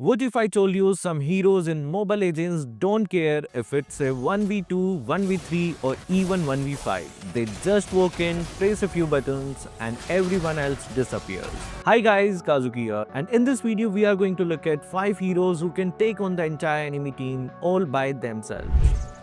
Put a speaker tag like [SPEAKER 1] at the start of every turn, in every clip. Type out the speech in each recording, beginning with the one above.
[SPEAKER 1] What if I told you some heroes in Mobile Legends don't care if it's a 1v2, 1v3 or even 1v5. They just walk in, press a few buttons and everyone else disappears. Hi guys, Kazuki here, and in this video we are going to look at 5 heroes who can take on the entire enemy team all by themselves.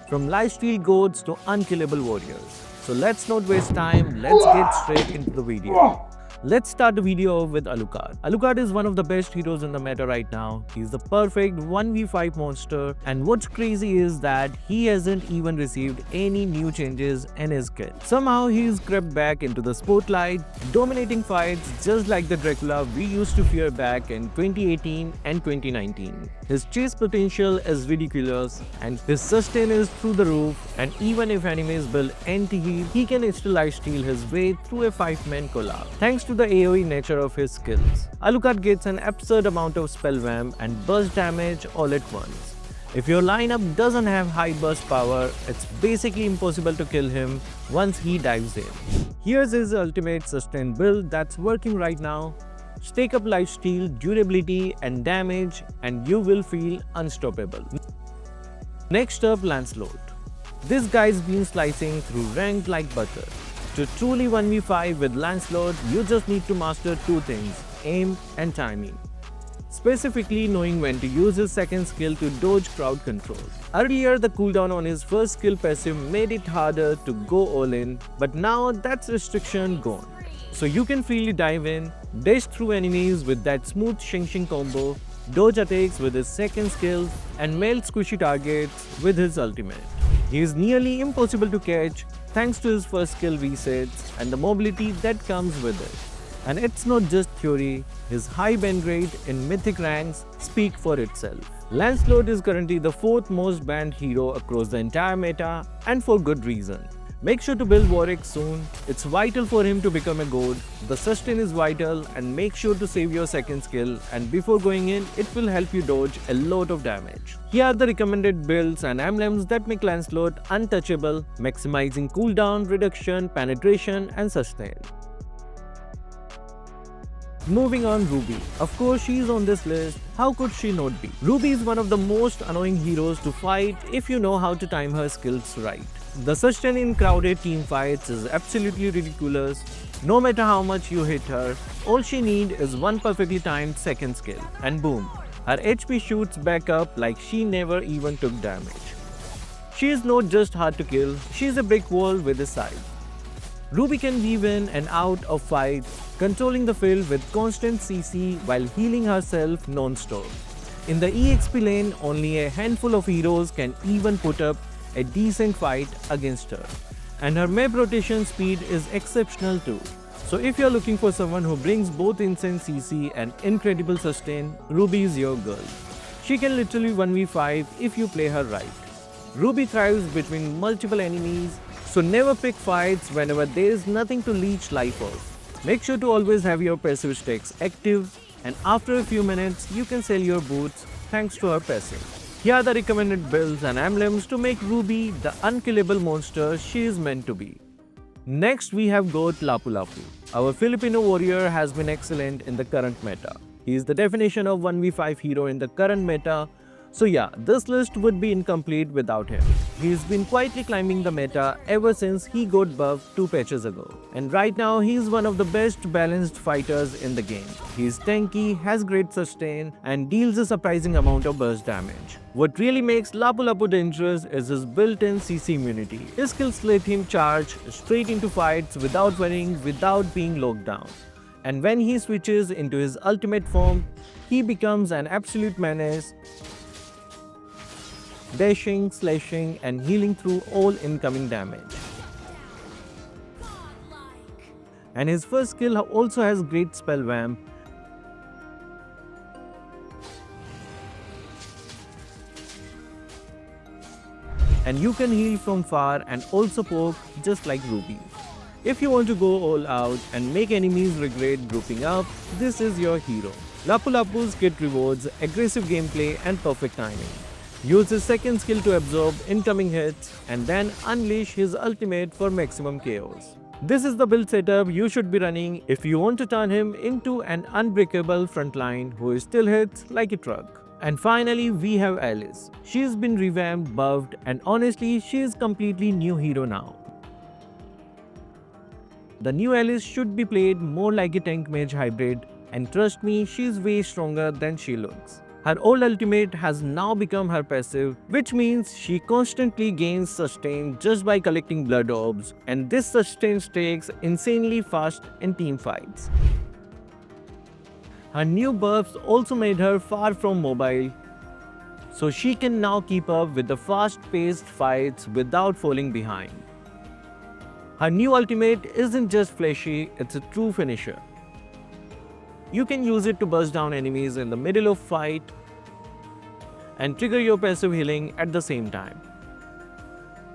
[SPEAKER 1] From lifesteal goats to unkillable warriors. So let's not waste time, let's get straight into the video. Let's start the video with Alucard. Alucard is one of the best heroes in the meta right now. He's the perfect 1v5 monster, and what's crazy is that he hasn't even received any new changes in his kit. Somehow he's crept back into the spotlight, dominating fights just like the Dracula we used to fear back in 2018 and 2019. His chase potential is ridiculous and his sustain is through the roof, and even if enemies build anti-heal, he can still lifesteal his way through a 5-man collab. Thanks to the AoE nature of his skills, Alucard gets an absurd amount of spell vamp and burst damage all at once. If your lineup doesn't have high burst power, it's basically impossible to kill him once he dives in. Here's his ultimate sustain build that's working right now. Stack up lifesteal, durability and damage and you will feel unstoppable. Next up, Lancelot. This guy's been slicing through ranked like butter. To truly 1v5 with Lancelot, you just need to master two things: aim and timing. Specifically knowing when to use his second skill to dodge crowd control. Earlier, the cooldown on his first skill passive made it harder to go all in, but now that's restriction gone. So you can freely dive in, dash through enemies with that smooth Shing combo, dodge attacks with his second skill, and melt squishy targets with his ultimate. He is nearly impossible to catch thanks to his first skill resets and the mobility that comes with it. And it's not just theory, his high band rate in mythic ranks speak for itself. Lancelot is currently the 4th most banned hero across the entire meta, and for good reason. Make sure to build Warwick soon, it's vital for him to become a god, the sustain is vital, and make sure to save your second skill, and before going in, it will help you dodge a lot of damage. Here are the recommended builds and emblems that make Lancelot untouchable, maximizing cooldown, reduction, penetration and sustain. Moving on, Ruby. Of course she is on this list, how could she not be? Ruby is one of the most annoying heroes to fight if you know how to time her skills right. The sustain in crowded team fights is absolutely ridiculous. No matter how much you hit her, all she needs is one perfectly timed second skill, and boom, her HP shoots back up like she never even took damage. She is not just hard to kill, she is a brick wall with a side. Ruby can weave in and out of fights, controlling the field with constant CC while healing herself non-stop. In the EXP lane, only a handful of heroes can even put up a decent fight against her. And her map rotation speed is exceptional too. So if you're looking for someone who brings both insane CC and incredible sustain, Ruby is your girl. She can literally 1v5 if you play her right. Ruby thrives between multiple enemies, so never pick fights whenever there is nothing to leech life off. Make sure to always have your passive stacks active, and after a few minutes you can sell your boots thanks to her passive. Here are the recommended builds and emblems to make Ruby the unkillable monster she is meant to be. Next we have got Lapu-Lapu. Our Filipino warrior has been excellent in the current meta. He is the definition of 1v5 hero in the current meta. So yeah, this list would be incomplete without him. He's been quietly climbing the meta ever since he got buffed 2 patches ago. And right now he's one of the best balanced fighters in the game. He's tanky, has great sustain and deals a surprising amount of burst damage. What really makes Lapu-Lapu dangerous is his built-in CC immunity. His skills let him charge straight into fights without worrying, without being locked down. And when he switches into his ultimate form, he becomes an absolute menace, dashing, slashing and healing through all incoming damage. And his first skill also has great spell vamp. And you can heal from far and also poke just like Ruby. If you want to go all out and make enemies regret grouping up, this is your hero. Lapu-Lapu's kit rewards aggressive gameplay and perfect timing. Use his second skill to absorb incoming hits and then unleash his ultimate for maximum chaos. This is the build setup you should be running if you want to turn him into an unbreakable frontline who still hits like a truck. And finally, we have Alice. She's been revamped, buffed, and honestly, she is completely new hero now. The new Alice should be played more like a tank mage hybrid, and trust me, she's way stronger than she looks. Her old ultimate has now become her passive, which means she constantly gains sustain just by collecting blood orbs, and this sustain takes insanely fast in team fights. Her new buffs also made her far from mobile, so she can now keep up with the fast-paced fights without falling behind. Her new ultimate isn't just flashy, it's a true finisher. You can use it to burst down enemies in the middle of fight and trigger your passive healing at the same time.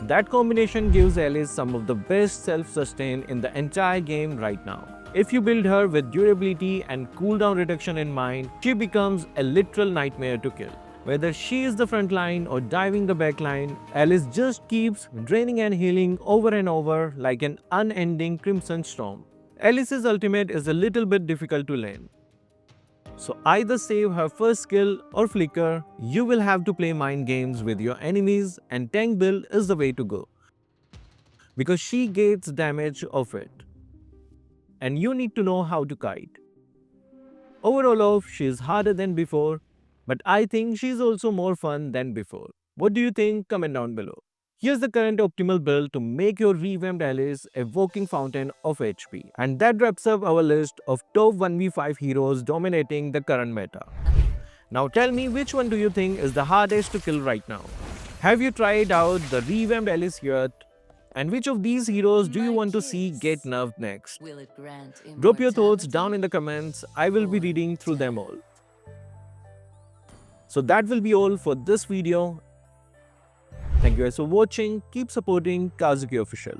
[SPEAKER 1] That combination gives Alice some of the best self-sustain in the entire game right now. If you build her with durability and cooldown reduction in mind, she becomes a literal nightmare to kill. Whether she is the front line or diving the back line, Alice just keeps draining and healing over and over like an unending crimson storm. Alice's ultimate is a little bit difficult to learn. So either save her first skill or flicker, you will have to play mind games with your enemies, and tank build is the way to go. Because she gets damage of it. And you need to know how to kite. Overall she is harder than before, but I think she's also more fun than before. What do you think? Comment down below. Here's the current optimal build to make your revamped Alice a walking fountain of HP. And that wraps up our list of top 1v5 heroes dominating the current meta. Now tell me, which one do you think is the hardest to kill right now? Have you tried out the revamped Alice yet? And which of these heroes do you want to see get nerfed next? Drop your thoughts down in the comments. I will be reading through them all. So that will be all for this video. Thank you guys for watching. Keep supporting Kazuki Official.